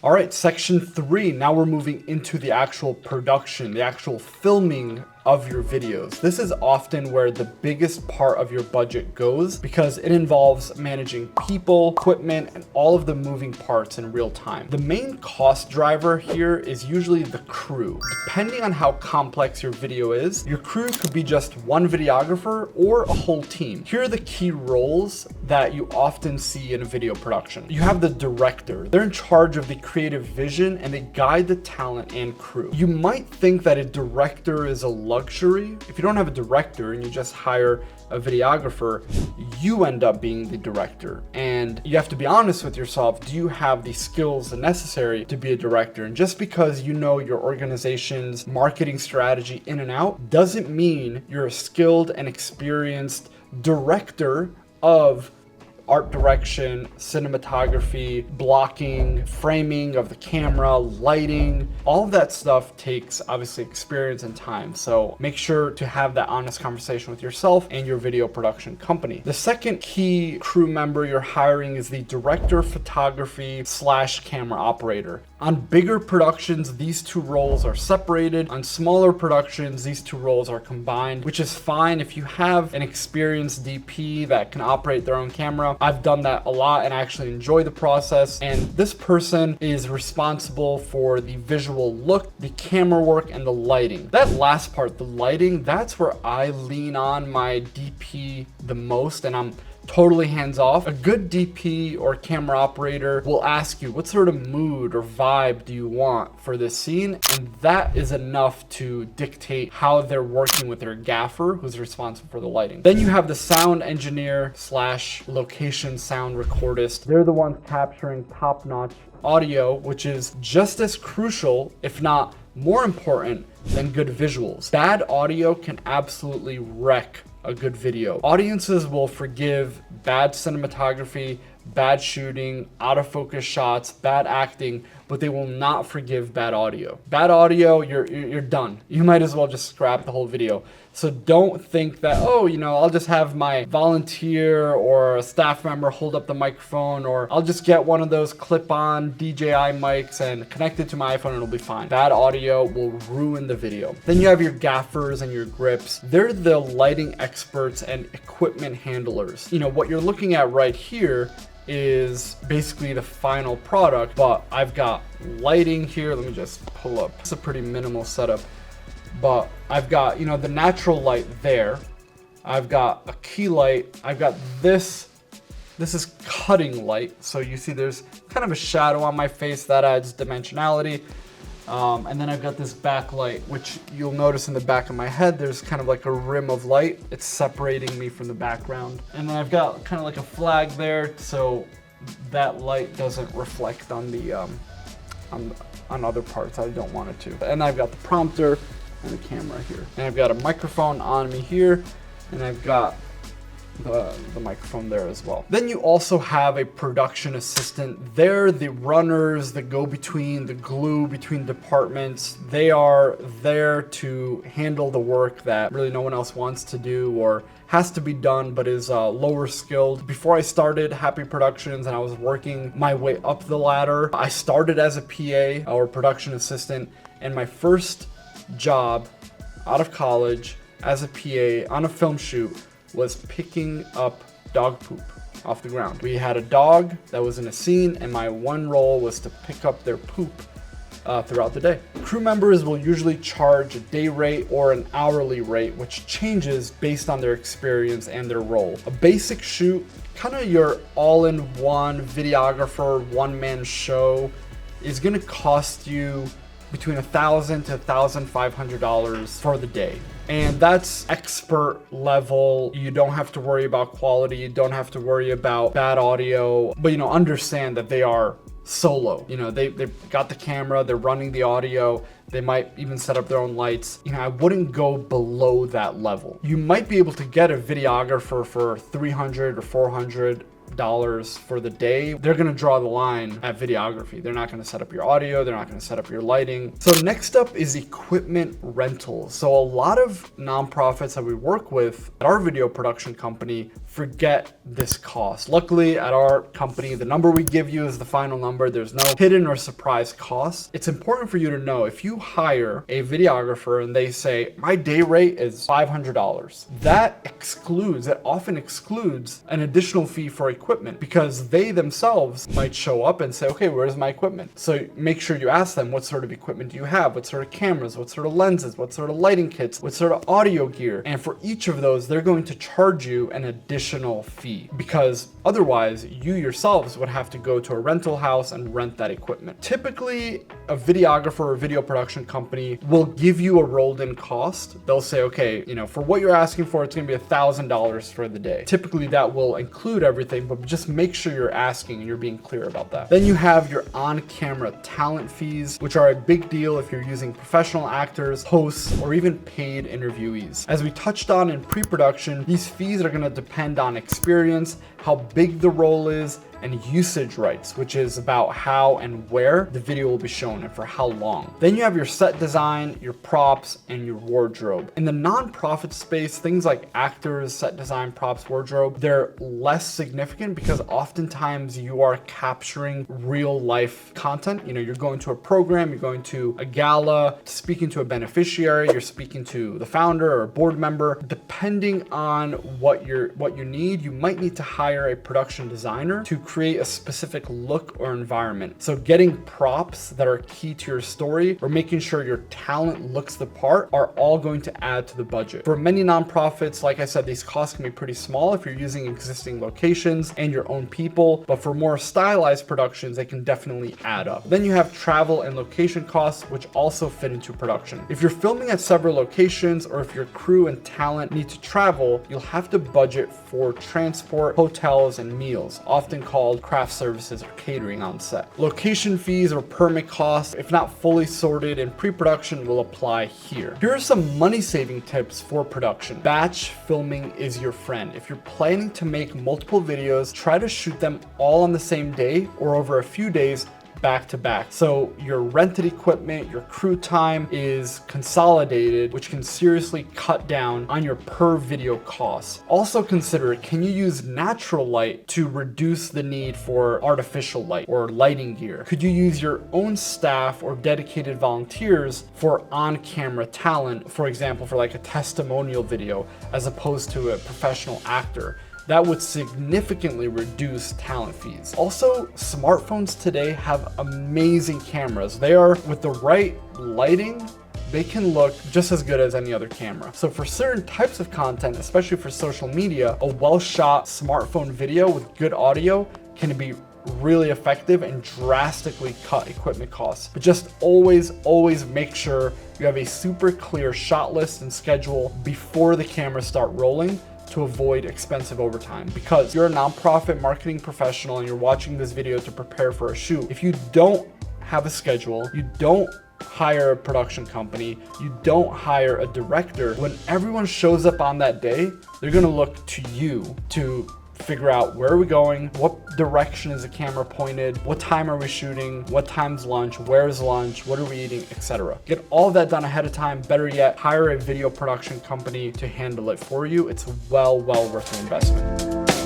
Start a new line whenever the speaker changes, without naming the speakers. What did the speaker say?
All right, section 3. Now we're moving into the actual production, the actual filming of your videos. This is often where the biggest part of your budget goes because it involves managing people, equipment, and all of the moving parts in real time. The main cost driver here is usually the crew. Depending on how complex your video is, your crew could be just one videographer or a whole team. Here are the key roles that you often see in a video production. You have the director. They're in charge of the creative vision and they guide the talent and crew. You might think that a director is a luxury. If you don't have a director and you just hire a videographer, you end up being the director. And you have to be honest with yourself. Do you have the skills necessary to be a director? And just because you know your organization's marketing strategy in and out doesn't mean you're a skilled and experienced director of art direction, cinematography, blocking, framing of the camera, lighting. All of that stuff takes obviously experience and time. So make sure to have that honest conversation with yourself and your video production company. The second key crew member you're hiring is the director of photography / camera operator. On bigger productions, these two roles are separated. On smaller productions, these two roles are combined, which is fine if you have an experienced DP that can operate their own camera. I've done that a lot and I actually enjoy the process. And this person is responsible for the visual look, the camera work, and the lighting. That last part, the lighting, that's where I lean on my DP the most, and I'm totally hands off. A good DP or camera operator will ask you, what sort of mood or vibe do you want for this scene? And that is enough to dictate how they're working with their gaffer, who's responsible for the lighting. Then you have the sound engineer / location sound recordist. They're the ones capturing top-notch audio, which is just as crucial, if not more important, than good visuals. Bad audio can absolutely wreck a good video. Audiences will forgive bad cinematography, bad shooting, out of focus shots, bad acting, but they will not forgive bad audio. Bad audio, you're done. You might as well just scrap the whole video. So don't think that, oh, I'll just have my volunteer or a staff member hold up the microphone, or I'll just get one of those clip-on DJI mics and connect it to my iPhone and it'll be fine. Bad audio will ruin the video. Then you have your gaffers and your grips. They're the lighting experts and equipment handlers. What you're looking at right here is basically the final product, but I've got lighting here. Let me just pull up. It's a pretty minimal setup. But I've got, the natural light there. I've got a key light. I've got this. This is cutting light. So you see there's kind of a shadow on my face that adds dimensionality. And then I've got this backlight, which you'll notice in the back of my head, there's kind of like a rim of light. It's separating me from the background. And then I've got kind of like a flag there, so that light doesn't reflect on the on other parts. I don't want it to. And I've got the prompter and the camera here. And I've got a microphone on me here, and I've got the microphone there as well. Then you also have a production assistant. They're the runners, the go-between, the glue between departments. They are there to handle the work that really no one else wants to do or has to be done but is lower skilled. Before I started Happy Productions and I was working my way up the ladder, I started as a PA or production assistant, and my first job out of college as a PA on a film shoot was picking up dog poop off the ground. We had a dog that was in a scene, and my one role was to pick up their poop throughout the day. Crew members will usually charge a day rate or an hourly rate, which changes based on their experience and their role. A basic shoot, kind of your all-in-one videographer, one-man show, is gonna cost you between $1,000 to $1,500 for the day. And that's expert level. You don't have to worry about quality. You don't have to worry about bad audio, but understand that they are solo. They've got the camera, they're running the audio, they might even set up their own lights. I wouldn't go below that level. You might be able to get a videographer for $300 or $400, $500 for the day, they're gonna draw the line at videography. They're not gonna set up your audio, they're not gonna set up your lighting. So next up is equipment rentals. So a lot of nonprofits that we work with at our video production company forget this cost. Luckily at our company, the number we give you is the final number. There's no hidden or surprise cost. It's important for you to know if you hire a videographer and they say, my day rate is $500, that often excludes an additional fee for equipment, because they themselves might show up and say, okay, where's my equipment? So make sure you ask them, what sort of equipment do you have? What sort of cameras? What sort of lenses? What sort of lighting kits? What sort of audio gear? And for each of those, they're going to charge you an additional fee, because otherwise you yourselves would have to go to a rental house and rent that equipment. Typically, a videographer or video production company will give you a rolled in cost. They'll say, okay, for what you're asking for, it's gonna be $1,000 for the day. Typically that will include everything, but just make sure you're asking and you're being clear about that. Then you have your on-camera talent fees, which are a big deal if you're using professional actors, hosts, or even paid interviewees. As we touched on in pre-production, these fees are gonna depend on experience, how big the role is, and usage rights, which is about how and where the video will be shown and for how long. Then you have your set design, your props, and your wardrobe. In the nonprofit space, things like actors, set design, props, wardrobe, they're less significant because oftentimes you are capturing real life content. You're going to a program, you're going to a gala, speaking to a beneficiary, you're speaking to the founder or a board member. Depending on what you need, you might need to hire a production designer to create a specific look or environment. So getting props that are key to your story or making sure your talent looks the part are all going to add to the budget. For many nonprofits, like I said, these costs can be pretty small if you're using existing locations and your own people, but for more stylized productions, they can definitely add up. Then you have travel and location costs, which also fit into production. If you're filming at several locations or if your crew and talent need to travel, you'll have to budget for transport, hotels, and meals, often called craft services or catering on set. Location fees or permit costs, if not fully sorted in pre-production, will apply here. Here are some money-saving tips for production. Batch filming is your friend. If you're planning to make multiple videos, try to shoot them all on the same day or over a few days back to back. So your rented equipment, your crew time is consolidated, which can seriously cut down on your per video costs. Also consider, can you use natural light to reduce the need for artificial light or lighting gear? Could you use your own staff or dedicated volunteers for on-camera talent, for example, for like a testimonial video, as opposed to a professional actor? That would significantly reduce talent fees. Also, smartphones today have amazing cameras. They are, with the right lighting, they can look just as good as any other camera. So for certain types of content, especially for social media, a well-shot smartphone video with good audio can be really effective and drastically cut equipment costs. But just always make sure you have a super clear shot list and schedule before the cameras start rolling, to avoid expensive overtime. Because you're a nonprofit marketing professional and you're watching this video to prepare for a shoot, if you don't have a schedule, you don't hire a production company, you don't hire a director, when everyone shows up on that day, they're gonna look to you to figure out, where are we going, what direction is the camera pointed, what time are we shooting, what time's lunch, where's lunch, what are we eating, etc. Get all of that done ahead of time. Better yet, hire a video production company to handle it for you. It's well worth the investment.